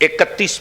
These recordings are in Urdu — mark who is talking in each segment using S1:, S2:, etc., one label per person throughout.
S1: 31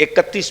S1: 31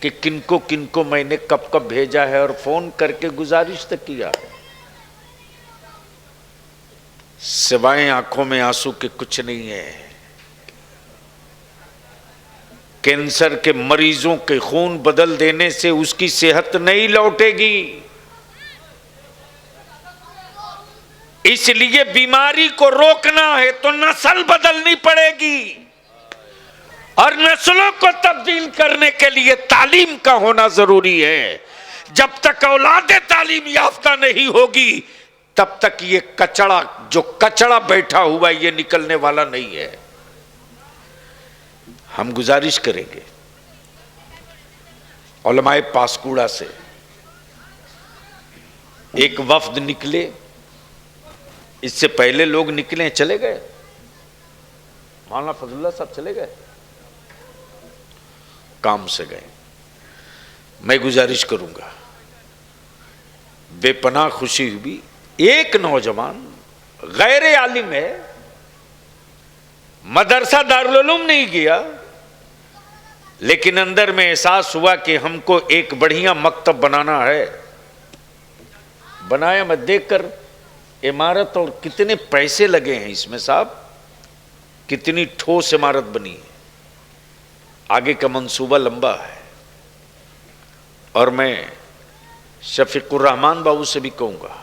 S1: کہ کن کو میں نے کب کب بھیجا ہے اور فون کر کے گزارش تک کیا ہے. سوائے آنکھوں میں آنسو کے کچھ نہیں ہے. کینسر کے مریضوں کے خون بدل دینے سے اس کی صحت نہیں لوٹے گی. اس لیے بیماری کو روکنا ہے تو نسل بدلنی پڑے گی، اور نسلوں کو تبدیل کرنے کے لیے تعلیم کا ہونا ضروری ہے. جب تک اولاد تعلیم یافتہ نہیں ہوگی تب تک یہ کچڑا، جو کچڑا بیٹھا ہوا یہ نکلنے والا نہیں ہے. ہم گزارش کریں گے علماء پاسکوڑا سے، ایک وفد نکلے، اس سے پہلے لوگ نکلے چلے گئے، مولانا فضل اللہ صاحب چلے گئے، کام سے گئے. میں گزارش کروں گا، بے پناہ خوشی ہوئی. ایک نوجوان غیر عالم ہے، مدرسہ دارالعلوم نہیں گیا، لیکن اندر میں احساس ہوا کہ ہم کو ایک بڑھیا مکتب بنانا ہے. بنایا. میں دیکھ کر عمارت، اور کتنے پیسے لگے ہیں اس میں صاحب، کتنی ٹھوس عمارت بنی ہے. آگے کا منصوبہ لمبا ہے. اور میں شفیق الرحمان بابو سے بھی کہوں گا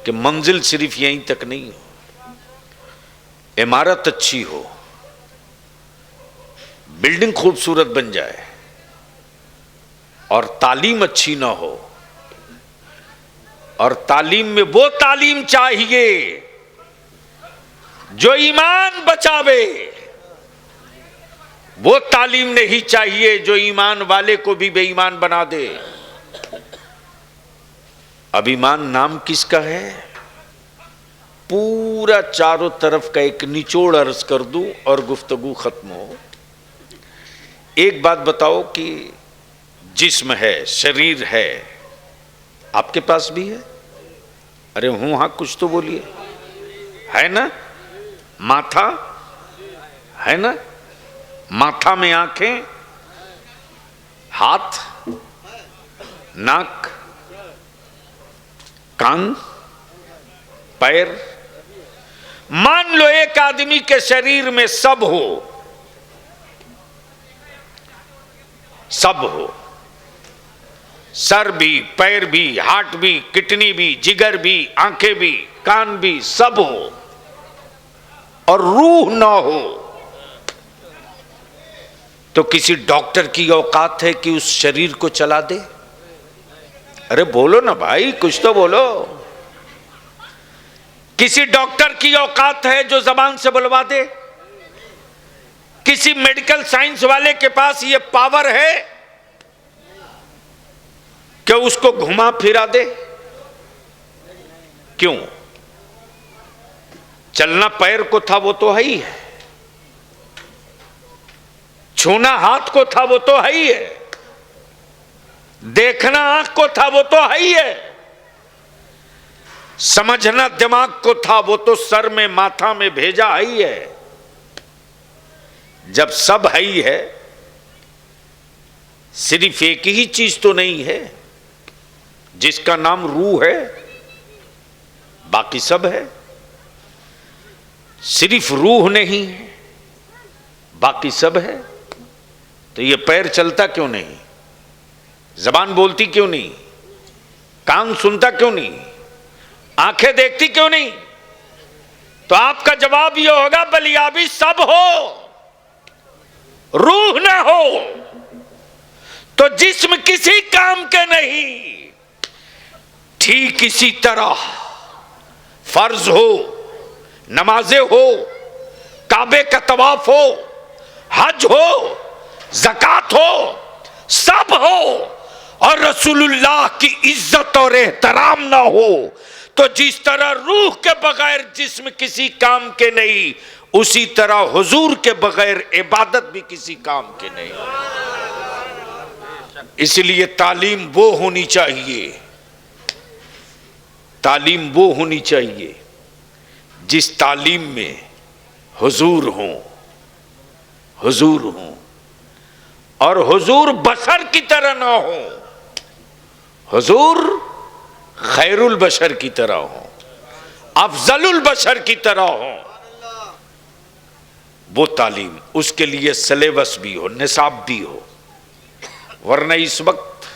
S1: کہ منزل صرف یہیں تک نہیں ہو، عمارت اچھی ہو، بلڈنگ خوبصورت بن جائے، اور تعلیم اچھی نہ ہو. اور تعلیم میں وہ تعلیم چاہیے جو ایمان بچاوے، وہ تعلیم نہیں چاہیے جو ایمان والے کو بھی بے ایمان بنا دے. اب ایمان نام کس کا ہے؟ پورا چاروں طرف کا ایک نچوڑ عرض کر دوں اور گفتگو ختم ہو. ایک بات بتاؤ کہ جسم ہے، شریر ہے، آپ کے پاس بھی ہے؟ ارے ہوں ہاں کچھ تو بولیے. ہے نا؟ ماتھا ہے نا؟ ماتھا میں آنکھیں، ہاتھ، ناک، کان، پیر. مان لو ایک آدمی کے شریر میں سب ہو، سب ہو، سر بھی، پیر بھی، ہارٹ بھی، کڈنی بھی، جگر بھی، آنکھیں بھی، کان بھی، سب ہو، اور روح نہ ہو، تو کسی ڈاکٹر کی اوقات ہے کہ اس شریر کو چلا دے؟ ارے بولو نا بھائی، کچھ تو بولو. کسی ڈاکٹر کی اوقات ہے جو زبان سے بلوا دے؟ کسی میڈیکل سائنس والے کے پاس یہ پاور ہے کہ اس کو گھما پھرا دے؟ کیوں؟ چلنا پیر کو تھا وہ تو ہے ہی ہے، چھونا ہاتھ کو تھا وہ تو ہے ہی ہے، دیکھنا آنکھ کو تھا وہ تو ہے ہی ہے، سمجھنا دماغ کو تھا وہ تو سر میں ماتھا میں بھیجا ہی ہے. جب سب ہے ہی ہے، صرف ایک ہی چیز تو نہیں ہے جس کا نام روح ہے، باقی سب ہے. صرف روح نہیں ہے، باقی سب ہے. تو یہ پیر چلتا کیوں نہیں؟ زبان بولتی کیوں نہیں؟ کان سنتا کیوں نہیں؟ آنکھیں دیکھتی کیوں نہیں؟ تو آپ کا جواب یہ ہوگا بلیابی سب ہو، روح نہ ہو تو جسم کسی کام کے نہیں. ٹھیک اسی طرح فرض ہو، نمازیں ہو، کعبے کا طواف ہو، حج ہو، زکات ہو، سب ہو، اور رسول اللہ کی عزت اور احترام نہ ہو، تو جس طرح روح کے بغیر جسم کسی کام کے نہیں، اسی طرح حضور کے بغیر عبادت بھی کسی کام کے نہیں. اس لیے تعلیم وہ ہونی چاہیے، تعلیم وہ ہونی چاہیے جس تعلیم میں حضور ہوں، حضور ہوں. اور حضور بشر کی طرح نہ ہو، حضور خیر البشر کی طرح ہو، افضل البشر کی طرح ہو، وہ تعلیم، اس کے لیے سلیبس بھی ہو، نصاب بھی ہو۔ ورنہ اس وقت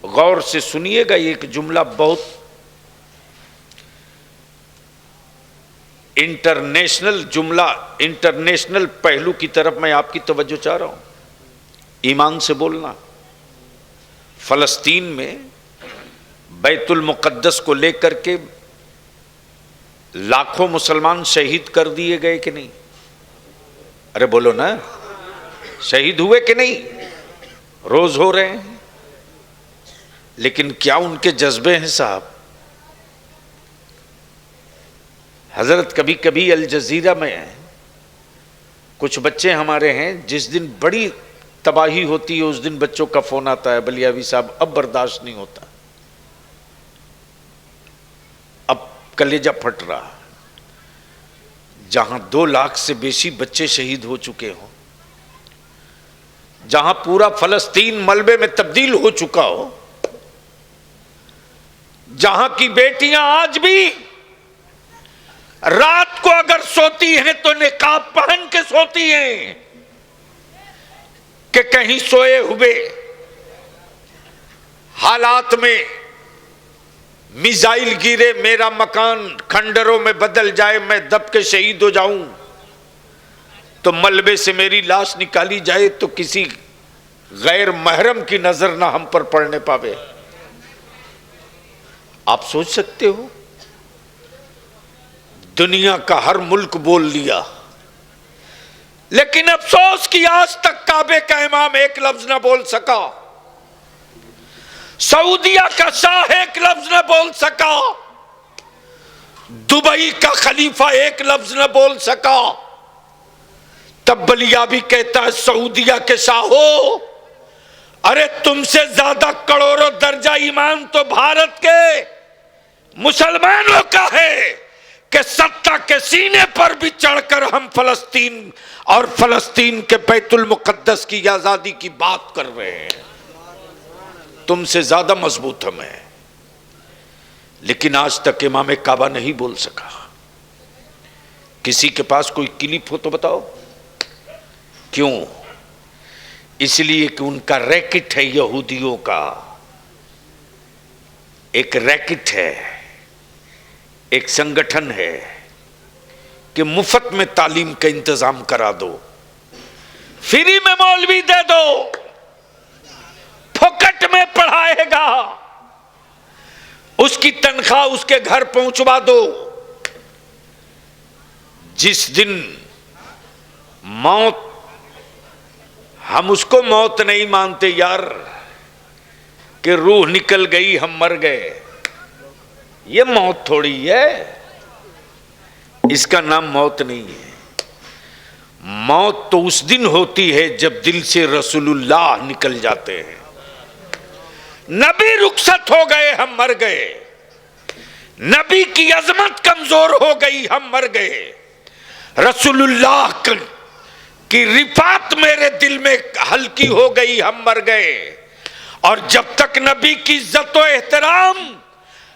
S1: غور سے سنیے گا، ایک جملہ بہت انٹرنیشنل جملہ، انٹرنیشنل پہلو کی طرف میں آپ کی توجہ چاہ رہا ہوں، ایمان سے بولنا۔ فلسطین میں بیت المقدس کو لے کر کے لاکھوں مسلمان شہید کر دیے گئے کہ نہیں؟ ارے بولو نا، شہید ہوئے کہ نہیں؟ روز ہو رہے ہیں۔ لیکن کیا ان کے جذبے ہیں صاحب؟ حضرت کبھی کبھی الجزیرہ میں کچھ بچے ہمارے ہیں، جس دن بڑی تباہی ہوتی ہے اس دن بچوں کا فون آتا ہے، بلیاوی صاحب اب برداشت نہیں ہوتا، اب کلیجہ پھٹ رہا۔ جہاں 2 لاکھ سے بیشی بچے شہید ہو چکے ہوں، جہاں پورا فلسطین ملبے میں تبدیل ہو چکا ہو، جہاں کی بیٹیاں آج بھی رات کو اگر سوتی ہیں تو نقاب پہن کے سوتی ہیں کہ کہیں سوئے ہوئے حالات میں میزائل گرے، میرا مکان کھنڈروں میں بدل جائے، میں دب کے شہید ہو جاؤں، تو ملبے سے میری لاش نکالی جائے تو کسی غیر محرم کی نظر نہ ہم پر پڑنے پاوے۔ آپ سوچ سکتے ہو؟ دنیا کا ہر ملک بول لیا، لیکن افسوس کہ آج تک کعبے کا امام ایک لفظ نہ بول سکا، سعودیہ کا شاہ ایک لفظ نہ بول سکا، دبئی کا خلیفہ ایک لفظ نہ بول سکا۔ تب بلیا بھی کہتا ہے سعودیہ کے شاہو، ارے تم سے زیادہ کروڑوں درجہ ایمان تو بھارت کے مسلمانوں کا ہے کہ ستہ کے سینے پر بھی چڑھ کر ہم فلسطین اور فلسطین کے بیت المقدس کی آزادی کی بات کر رہے ہیں، تم سے زیادہ مضبوط ہم ہیں۔ لیکن آج تک امام کعبہ نہیں بول سکا۔ کسی کے پاس کوئی کلپ ہو تو بتاؤ کیوں؟ اس لیے کہ ان کا ریکٹ ہے، یہودیوں کا ایک ریکٹ ہے، ایک سنگٹھن ہے کہ مفت میں تعلیم کا انتظام کرا دو، فری میں مولوی دے دو، پھوکٹ میں پڑھائے گا، اس کی تنخواہ اس کے گھر پہنچوا دو۔ جس دن موت، ہم اس کو موت نہیں مانتے یار کہ روح نکل گئی ہم مر گئے، یہ موت تھوڑی ہے، اس کا نام موت نہیں ہے۔ موت تو اس دن ہوتی ہے جب دل سے رسول اللہ نکل جاتے ہیں۔ نبی رخصت ہو گئے ہم مر گئے، نبی کی عظمت کمزور ہو گئی ہم مر گئے، رسول اللہ کی رفعت میرے دل میں ہلکی ہو گئی ہم مر گئے۔ اور جب تک نبی کی عزت و احترام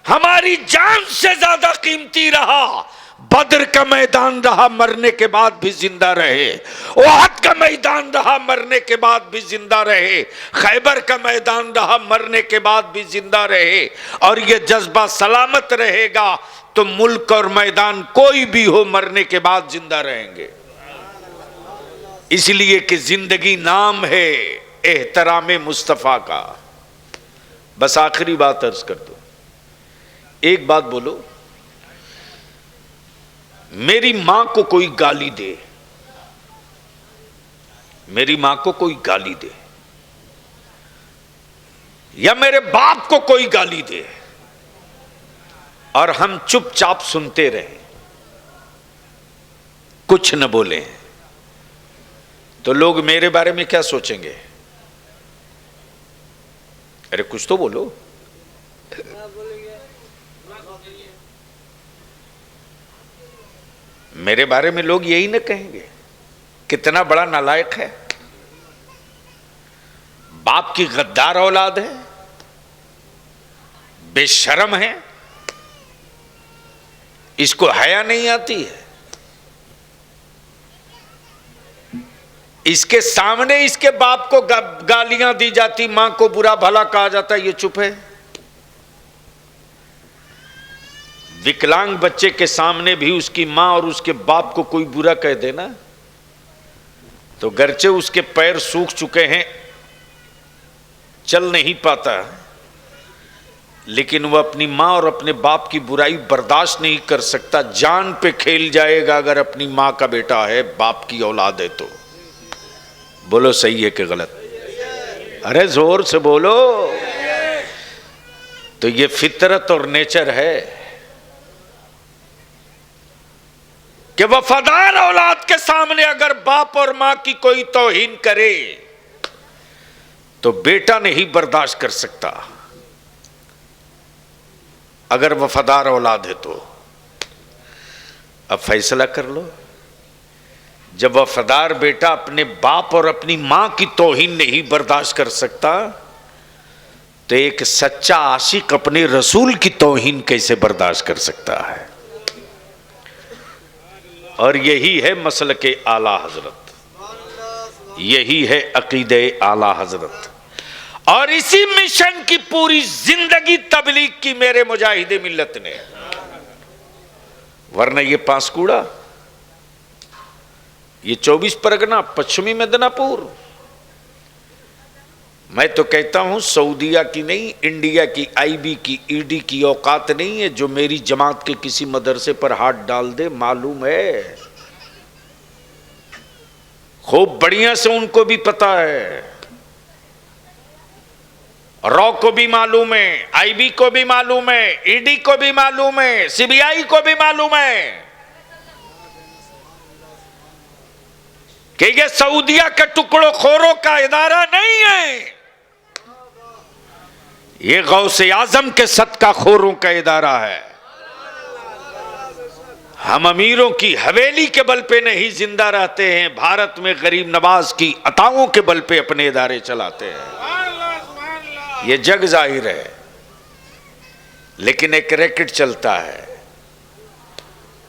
S1: ہماری جان سے زیادہ قیمتی رہا، بدر کا میدان رہا مرنے کے بعد بھی زندہ رہے، احد کا میدان رہا مرنے کے بعد بھی زندہ رہے، خیبر کا میدان رہا مرنے کے بعد بھی زندہ رہے، اور یہ جذبہ سلامت رہے گا تو ملک اور میدان کوئی بھی ہو مرنے کے بعد زندہ رہیں گے۔ اس لیے کہ زندگی نام ہے احترام مصطفیٰ کا۔ بس آخری بات عرض کر دو، ایک بات بولو، میری ماں کو کوئی گالی دے، میری ماں کو کوئی گالی دے، یا میرے باپ کو کوئی گالی دے، اور ہم چپ چاپ سنتے رہیں، کچھ نہ بولیں، تو لوگ میرے بارے میں کیا سوچیں گے؟ ارے کچھ تو بولو۔ میرے بارے میں لوگ یہی نہ کہیں گے کتنا بڑا نالائق ہے، باپ کی غدار اولاد ہے، بے شرم ہے، اس کو حیا نہیں آتی ہے، اس کے سامنے اس کے باپ کو گالیاں دی جاتی، ماں کو برا بھلا کہا جاتا، یہ چپ ہے۔ وکلانگ بچے کے سامنے بھی اس کی ماں اور اس کے باپ کو کوئی برا کہہ دینا تو گرچہ اس کے پیر سوکھ چکے ہیں، چل نہیں پاتا، لیکن وہ اپنی ماں اور اپنے باپ کی برائی برداشت نہیں کر سکتا، جان پہ کھیل جائے گا اگر اپنی ماں کا بیٹا ہے، باپ کی اولاد ہے تو۔ بولو صحیح ہے کہ غلط؟ ارے زور سے بولو۔ تو یہ فطرت اور نیچر ہے کہ وفادار اولاد کے سامنے اگر باپ اور ماں کی کوئی توہین کرے تو بیٹا نہیں برداشت کر سکتا، اگر وفادار اولاد ہے تو۔ اب فیصلہ کر لو، جب وفادار بیٹا اپنے باپ اور اپنی ماں کی توہین نہیں برداشت کر سکتا تو ایک سچا عاشق اپنے رسول کی توہین کیسے برداشت کر سکتا ہے؟ اور یہی ہے مسلک اعلی حضرت، یہی ہے عقیدہ اعلی حضرت، اور اسی مشن کی پوری زندگی تبلیغ کی میرے مجاہد ملت نے۔ ورنہ یہ پانسکوڑا، یہ 24 پرگنا، پچھمی مدناپور، میں تو کہتا ہوں سعودیہ کی نہیں، انڈیا کی آئی بی کی ای ڈی کی اوقات نہیں ہے جو میری جماعت کے کسی مدرسے پر ہاتھ ڈال دے۔ معلوم ہے، خوب بڑھیا سے ان کو بھی پتا ہے، رو کو بھی معلوم ہے، آئی بی کو بھی معلوم ہے، ای ڈی کو بھی معلوم ہے، سی بی آئی کو بھی معلوم ہے کہ یہ سعودیہ کے ٹکڑوں خوروں کا ادارہ نہیں ہے، یہ غوث اعظم کے صدقہ خوروں کا ادارہ ہے۔ ہم امیروں کی حویلی کے بل پہ نہیں زندہ رہتے ہیں، بھارت میں غریب نواز کی عطاؤں کے بل پہ اپنے ادارے چلاتے ہیں، یہ جگ ظاہر ہے۔ لیکن ایک ریکٹ چلتا ہے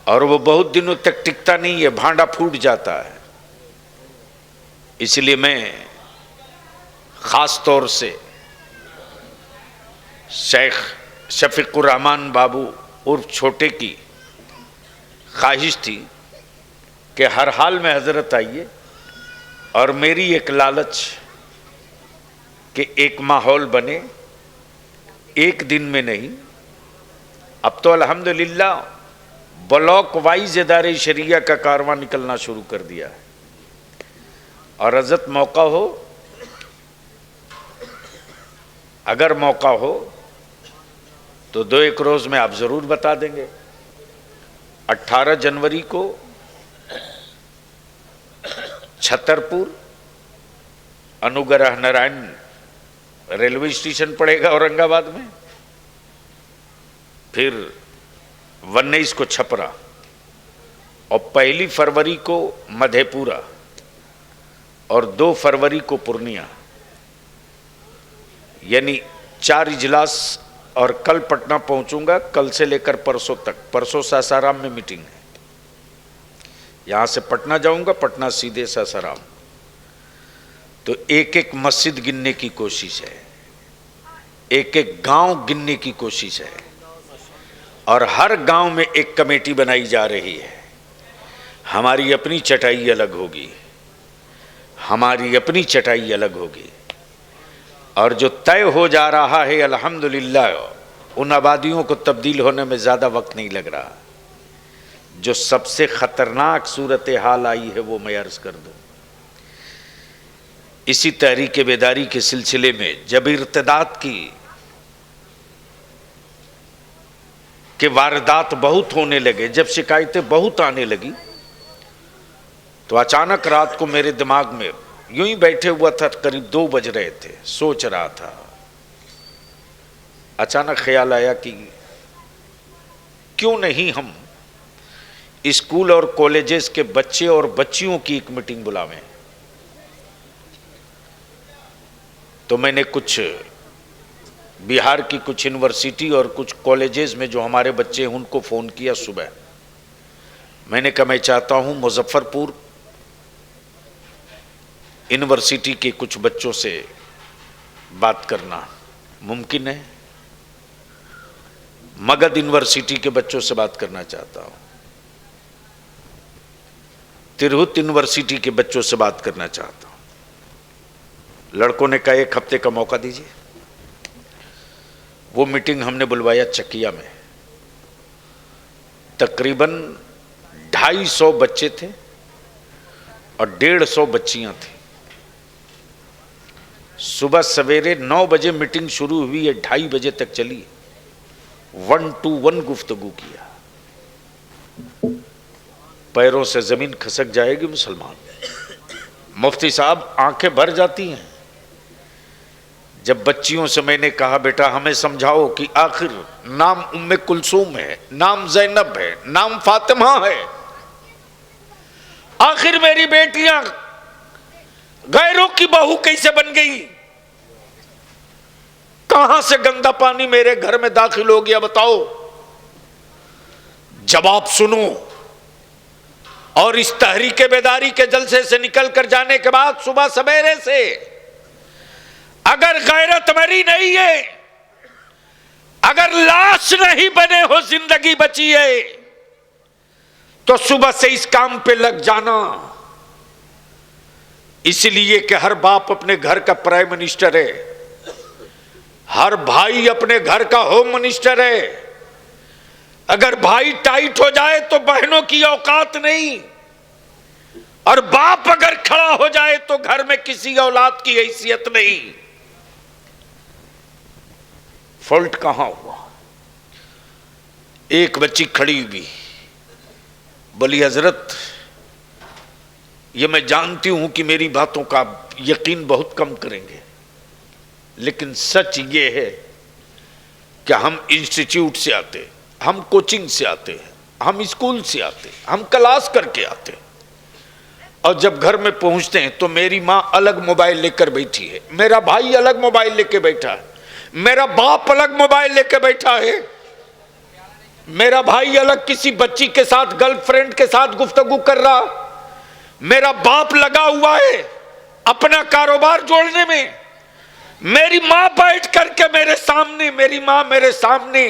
S1: اور وہ بہت دنوں تک ٹکتا نہیں ہے، بھانڈا پھوٹ جاتا ہے۔ اس لیے میں خاص طور سے شیخ شفیق الرحمان بابو عرف چھوٹے کی خواہش تھی کہ ہر حال میں حضرت آئیے، اور میری ایک لالچ کہ ایک ماحول بنے، ایک دن میں نہیں۔ اب تو الحمدللہ بلاک وائز ادارے شریعہ کا کارواں نکلنا شروع کر دیا ہے، اور حضرت موقع ہو، اگر موقع ہو تو 2-1 روز میں آپ ضرور بتا دیں گے۔ 18 جنوری کو چھترپور انوگرہ نارائن ریلوے اسٹیشن پڑے گا اورنگ آباد میں، پھر 19 کو چھپرا، اور 1 فروری کو مدھے پورہ، اور 2 فروری کو پورنیہ، یعنی 4 اجلاس، اور کل پٹنہ پہنچوں گا، کل سے لے کر پرسوں تک۔ پرسوں ساسارام میں میٹنگ ہے، یہاں سے پٹنہ جاؤں گا، پٹنہ سیدھے ساسارام۔ تو ایک ایک مسجد گننے کی کوشش ہے، ایک ایک گاؤں گننے کی کوشش ہے، اور ہر گاؤں میں ایک کمیٹی بنائی جا رہی ہے۔ ہماری اپنی چٹائی الگ ہوگی، ہماری اپنی چٹائی الگ ہوگی، اور جو طے ہو جا رہا ہے الحمدللہ ان آبادیوں کو تبدیل ہونے میں زیادہ وقت نہیں لگ رہا۔ جو سب سے خطرناک صورتحال آئی ہے وہ میں عرض کر دوں، اسی تحریک بیداری کے سلسلے میں جب ارتداد کی کہ واردات بہت ہونے لگے، جب شکایتیں بہت آنے لگی، تو اچانک رات کو میرے دماغ میں یوں ہی بیٹھے ہوا تھا، قریب 2 بج رہے تھے، سوچ رہا تھا، اچانک خیال آیا کہ کیوں نہیں ہم اسکول اور کالجز کے بچے اور بچیوں کی ایک میٹنگ بلاویں۔ تو میں نے کچھ بہار کی کچھ یونیورسٹی اور کچھ کالجز میں جو ہمارے بچے ہیں ان کو فون کیا صبح. میں نے کہا میں چاہتا ہوں مظفر پور یونیورسٹی کے کچھ بچوں سے بات کرنا ممکن ہے؟ مگدھ یونیورسٹی کے بچوں سے بات کرنا چاہتا ہوں, ترہت یونیورسٹی کے بچوں سے بات کرنا چاہتا ہوں. لڑکوں نے کہا 1 ہفتے کا موقع دیجیے. وہ میٹنگ ہم نے بلوایا چکیا میں. تقریباً 250 بچے تھے اور 150 بچیاں تھیں. صبح سویرے 9 بجے میٹنگ شروع ہوئی ہے, 2:30 بجے تک چلی. 1 to 1 گفتگو کیا. پیروں سے زمین کھسک جائے گی مسلمان. مفتی صاحب آنکھیں بھر جاتی ہیں جب بچیوں سے میں نے کہا بیٹا ہمیں سمجھاؤ کہ آخر نام ام کلثوم ہے, نام زینب ہے, نام فاطمہ ہے, آخر میری بیٹیاں غیروں کی بہو کیسے بن گئی؟ کہاں سے گندا پانی میرے گھر میں داخل ہو گیا بتاؤ؟ جواب سنو. اور اس تحریک بیداری کے جلسے سے نکل کر جانے کے بعد صبح سویرے سے اگر غیرت مری نہیں ہے, اگر لاش نہیں بنے ہو, زندگی بچی ہے, تو صبح سے اس کام پہ لگ جانا. اس لیے کہ ہر باپ اپنے گھر کا پرائم منسٹر ہے, ہر بھائی اپنے گھر کا ہوم منسٹر ہے. اگر بھائی ٹائٹ ہو جائے تو بہنوں کی اوقات نہیں, اور باپ اگر کھڑا ہو جائے تو گھر میں کسی اولاد کی حیثیت نہیں. فالٹ کہاں ہوا؟ ایک بچی کھڑی ہوئی بولی حضرت یہ میں جانتی ہوں کہ میری باتوں کا یقین بہت کم کریں گے, لیکن سچ یہ ہے کہ ہم انسٹیٹیوٹ سے آتے, ہم کوچنگ سے آتے ہیں, ہم اسکول سے آتے, ہم کلاس کر کے آتے, اور جب گھر میں پہنچتے ہیں تو میری ماں الگ موبائل لے کر بیٹھی ہے, میرا بھائی الگ موبائل لے کے بیٹھا ہے, میرا باپ الگ موبائل لے کے بیٹھا ہے, میرا بھائی الگ کسی بچی کے ساتھ گرل فرینڈ کے ساتھ گفتگو کر رہا, میرا باپ لگا ہوا ہے اپنا کاروبار جوڑنے میں, میری ماں بیٹھ کر کے میرے سامنے, میری ماں میرے سامنے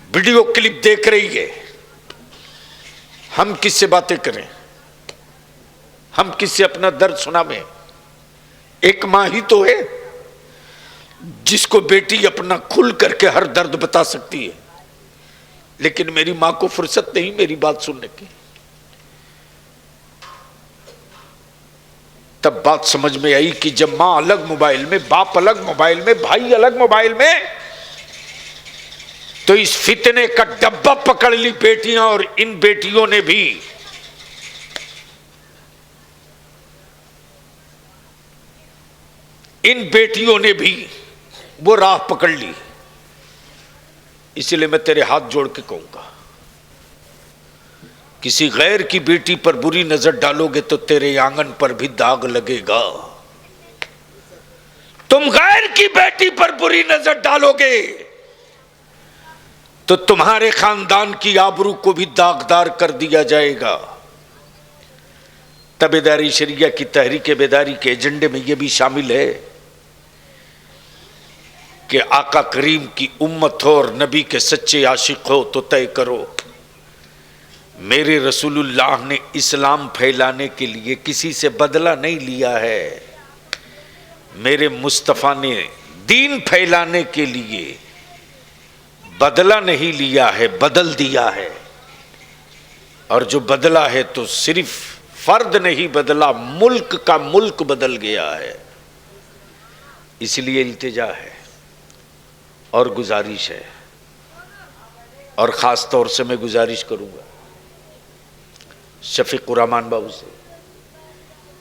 S1: ویڈیو کلپ دیکھ رہی ہے. ہم کس سے باتیں کریں؟ ہم کس سے اپنا درد سناویں؟ ایک ماں ہی تو ہے جس کو بیٹی اپنا کھل کر کے ہر درد بتا سکتی ہے, لیکن میری ماں کو فرصت نہیں میری بات سننے کی. تب بات سمجھ میں آئی کہ جب ماں الگ موبائل میں, باپ الگ موبائل میں, بھائی الگ موبائل میں, تو اس فتنے کا ڈبہ پکڑ لی بیٹیاں, اور ان بیٹیوں نے بھی وہ راہ پکڑ لی. اس لیے میں تیرے ہاتھ جوڑ کے کہوں گا, کسی غیر کی بیٹی پر بری نظر ڈالو گے تو تیرے آنگن پر بھی داغ لگے گا. تم غیر کی بیٹی پر بری نظر ڈالو گے تو تمہارے خاندان کی آبرو کو بھی داغدار کر دیا جائے گا. تب بیداری شریعہ کی تحریک بیداری کے ایجنڈے میں یہ بھی شامل ہے کہ آقا کریم کی امت ہو اور نبی کے سچے عاشق ہو تو طے کرو, میرے رسول اللہ نے اسلام پھیلانے کے لیے کسی سے بدلہ نہیں لیا ہے, میرے مصطفیٰ نے دین پھیلانے کے لیے بدلہ نہیں لیا ہے, بدل دیا ہے. اور جو بدلا ہے تو صرف فرد نہیں بدلا, ملک کا ملک بدل گیا ہے. اس لیے التجا ہے اور گزارش ہے, اور خاص طور سے میں گزارش کروں گا شفیق الرحمان بابو سے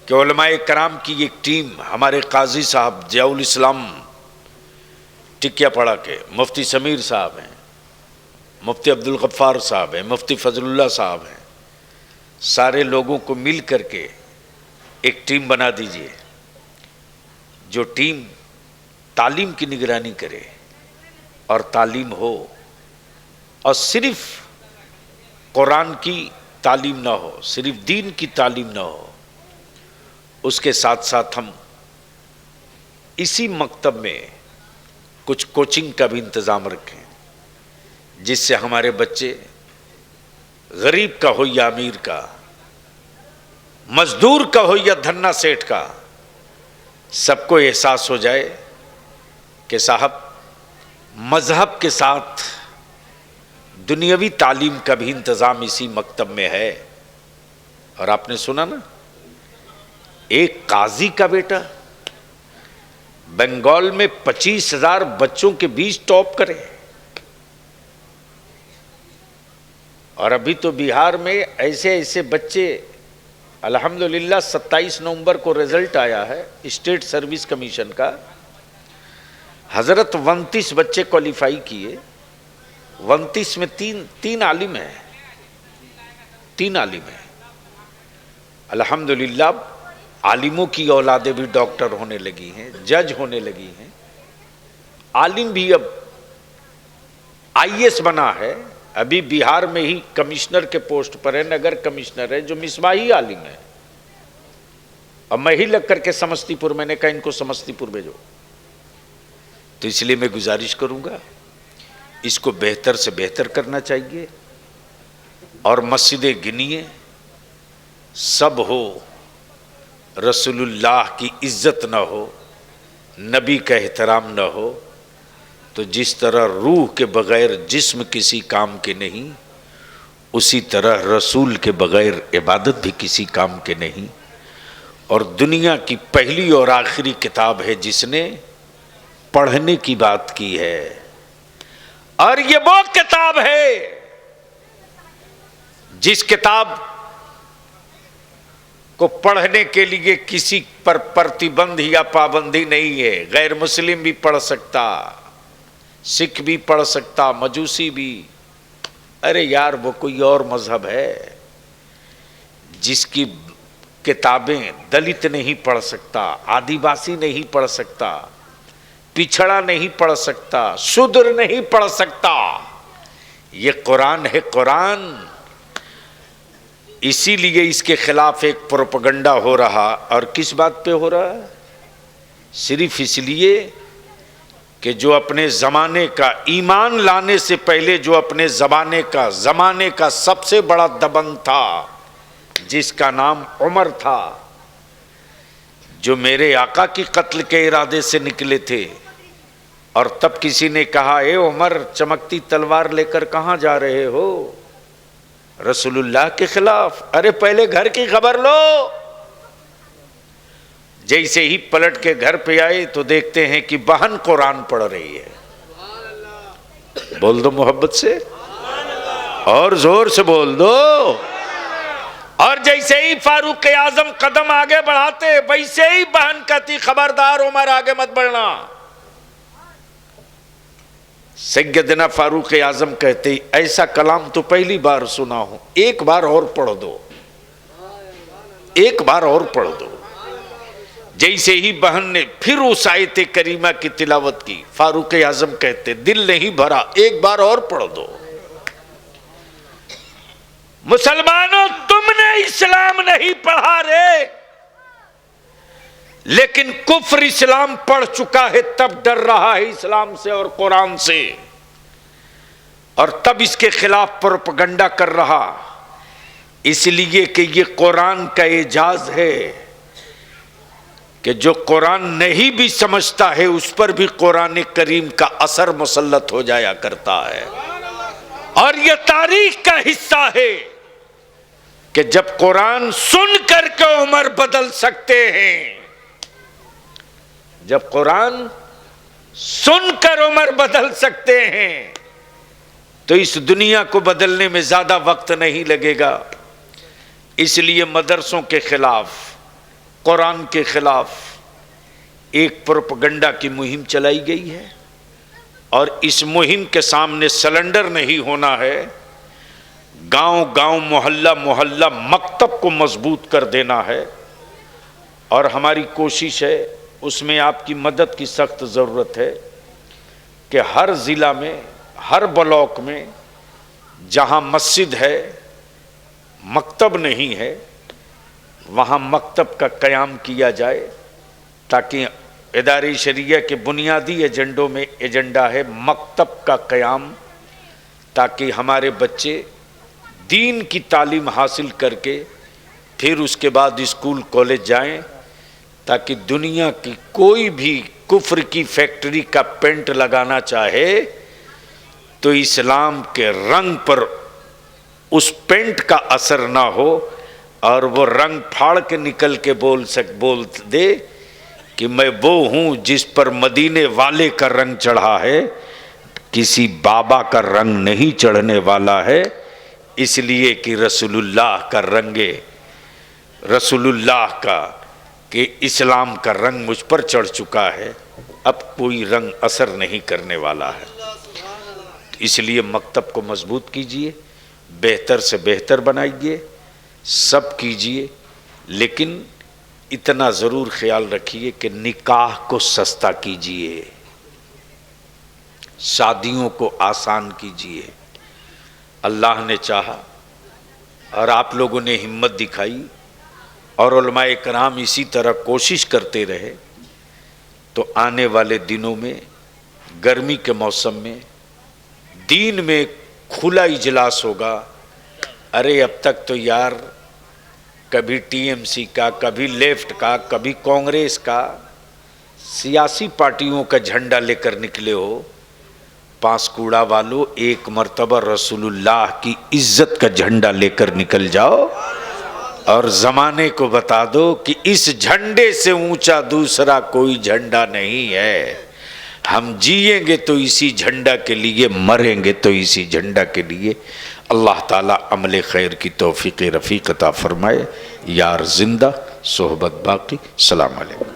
S1: کہ علماء کرام کی ایک ٹیم, ہمارے قاضی صاحب ضیاء الاسلام ٹکیا پڑا کے, مفتی سمیر صاحب ہیں, مفتی عبدالغفار صاحب ہیں, مفتی فضل اللہ صاحب ہیں, سارے لوگوں کو مل کر کے ایک ٹیم بنا دیجئے. جو ٹیم تعلیم کی نگرانی کرے اور تعلیم ہو، اور صرف قرآن کی تعلیم نہ ہو، صرف دین کی تعلیم نہ ہو، اس کے ساتھ ساتھ ہم اسی مکتب میں کچھ کوچنگ کا بھی انتظام رکھیں، جس سے ہمارے بچے غریب کا ہو یا امیر کا، مزدور کا ہو یا دھنا سیٹھ کا، سب کو احساس ہو جائے کہ صاحب مذہب کے ساتھ دنیاوی تعلیم کا بھی انتظام اسی مکتب میں ہے۔ اور آپ نے سنا نا، ایک قاضی کا بیٹا بنگال میں 25,000 بچوں کے بیچ ٹاپ کرے، اور ابھی تو بہار میں ایسے ایسے بچے، الحمدللہ 27 نومبر کو رزلٹ آیا ہے اسٹیٹ سروس کمیشن کا، حضرت 29 بچے کوالیفائی کیے، 29 میں تین عالم ہیں، 3 عالم ہیں۔ الحمدللہ عالموں کی اولادیں بھی ڈاکٹر ہونے لگی ہیں، جج ہونے لگی ہیں، عالم بھی اب IAS بنا ہے، ابھی بہار میں ہی کمشنر کے پوسٹ پر ہے، نگر کمشنر ہے، جو مصباحی عالم ہے، اور میں ہی لگ کر کے سمستی پور، میں نے کہا ان کو سمستی پور بھیجو۔ تو اس لیے میں گزارش کروں گا، اس کو بہتر سے بہتر کرنا چاہیے، اور مسجدیں گنیے، سب ہو، رسول اللہ کی عزت نہ ہو، نبی کا احترام نہ ہو، تو جس طرح روح کے بغیر جسم کسی کام کے نہیں، اسی طرح رسول کے بغیر عبادت بھی کسی کام کے نہیں۔ اور دنیا کی پہلی اور آخری کتاب ہے جس نے پڑھنے کی بات کی ہے، اور یہ وہ کتاب ہے جس کتاب کو پڑھنے کے لیے کسی پر پرتیبندھ یا پابندی نہیں ہے، غیر مسلم بھی پڑھ سکتا، سکھ بھی پڑھ سکتا، مجوسی بھی۔ ارے یار وہ کوئی اور مذہب ہے جس کی کتابیں دلت نہیں پڑھ سکتا، آدیواسی نہیں پڑھ سکتا، پچھڑا نہیں پڑھ سکتا، شودر نہیں پڑھ سکتا۔ یہ قرآن ہے، قرآن۔ اسی لیے اس کے خلاف ایک پروپیگنڈا ہو رہا، اور کس بات پہ ہو رہا؟ صرف اس لیے کہ جو اپنے زمانے کا، ایمان لانے سے پہلے جو اپنے زمانے کا سب سے بڑا دبنگ تھا، جس کا نام عمر تھا، جو میرے آقا کی قتل کے ارادے سے نکلے تھے، اور تب کسی نے کہا اے عمر چمکتی تلوار لے کر کہاں جا رہے ہو؟ رسول اللہ کے خلاف۔ ارے پہلے گھر کی خبر لو۔ جیسے ہی پلٹ کے گھر پہ آئے تو دیکھتے ہیں کہ بہن قرآن پڑھ رہی ہے۔ بول دو محبت سے، اور زور سے بول دو۔ اور جیسے ہی فاروق اعظم قدم آگے بڑھاتے، ویسے ہی بہن کہتی خبردار عمر آگے مت بڑھنا۔ سیدنا فاروق اعظم کہتے ایسا کلام تو پہلی بار سنا ہوں، ایک بار اور پڑھ دو، ایک بار اور پڑھ دو۔ جیسے ہی بہن نے پھر اس آیت کریمہ کی تلاوت کی، فاروق اعظم کہتے دل نہیں بھرا، ایک بار اور پڑھ دو۔ مسلمانوں تم نے اسلام نہیں پڑھا رے، لیکن کفر اسلام پڑھ چکا ہے، تب ڈر رہا ہے اسلام سے اور قرآن سے، اور تب اس کے خلاف پروپیگنڈا کر رہا، اس لیے کہ یہ قرآن کا اعجاز ہے کہ جو قرآن نہیں بھی سمجھتا ہے اس پر بھی قرآن کریم کا اثر مسلط ہو جایا کرتا ہے۔ اور یہ تاریخ کا حصہ ہے کہ جب قرآن سن کر کے عمر بدل سکتے ہیں، جب قرآن سن کر عمر بدل سکتے ہیں، تو اس دنیا کو بدلنے میں زیادہ وقت نہیں لگے گا۔ اس لیے مدرسوں کے خلاف، قرآن کے خلاف ایک پروپیگنڈا کی مہم چلائی گئی ہے، اور اس مہم کے سامنے سلنڈر نہیں ہونا ہے، گاؤں گاؤں، محلہ محلہ مکتب کو مضبوط کر دینا ہے۔ اور ہماری کوشش ہے اس میں آپ کی مدد کی سخت ضرورت ہے کہ ہر ضلع میں، ہر بلاک میں جہاں مسجد ہے مکتب نہیں ہے، وہاں مکتب کا قیام کیا جائے، تاکہ ادارے شریعہ کے بنیادی ایجنڈوں میں ایجنڈا ہے مکتب کا قیام، تاکہ ہمارے بچے دین کی تعلیم حاصل کر کے پھر اس کے بعد اسکول کالج جائیں، تاکہ دنیا کی کوئی بھی کفر کی فیکٹری کا پینٹ لگانا چاہے تو اسلام کے رنگ پر اس پینٹ کا اثر نہ ہو، اور وہ رنگ پھاڑ کے نکل کے بول دے کہ میں وہ ہوں جس پر مدینے والے کا رنگ چڑھا ہے، کسی بابا کا رنگ نہیں چڑھنے والا ہے، اس لیے کہ رسول اللہ کا رنگ، رسول اللہ کا کہ اسلام کا رنگ مجھ پر چڑھ چکا ہے، اب کوئی رنگ اثر نہیں کرنے والا ہے۔ اس لیے مکتب کو مضبوط کیجئے، بہتر سے بہتر بنائیے، سب کیجئے، لیکن اتنا ضرور خیال رکھیے کہ نکاح کو سستا کیجئے، شادیوں کو آسان کیجئے۔ اللہ نے چاہا اور آپ لوگوں نے ہمت دکھائی اور علماء کرام اسی طرح کوشش کرتے رہے، تو آنے والے دنوں میں گرمی کے موسم میں دین میں کھلا اجلاس ہوگا۔ ارے اب تک تو یار کبھی ٹی ایم سی کا، کبھی لیفٹ کا، کبھی کانگریس کا، سیاسی پارٹیوں کا جھنڈا لے کر نکلے ہو، پانسکوڑا والو ایک مرتبہ رسول اللہ کی عزت کا جھنڈا لے کر نکل جاؤ اور زمانے کو بتا دو کہ اس جھنڈے سے اونچا دوسرا کوئی جھنڈا نہیں ہے، ہم جیئیں گے تو اسی جھنڈا کے لیے، مریں گے تو اسی جھنڈا کے لیے۔ اللہ تعالیٰ عمل خیر کی توفیق رفیق عطا فرمائے۔ یار زندہ، صحبت باقی۔ السلام علیکم۔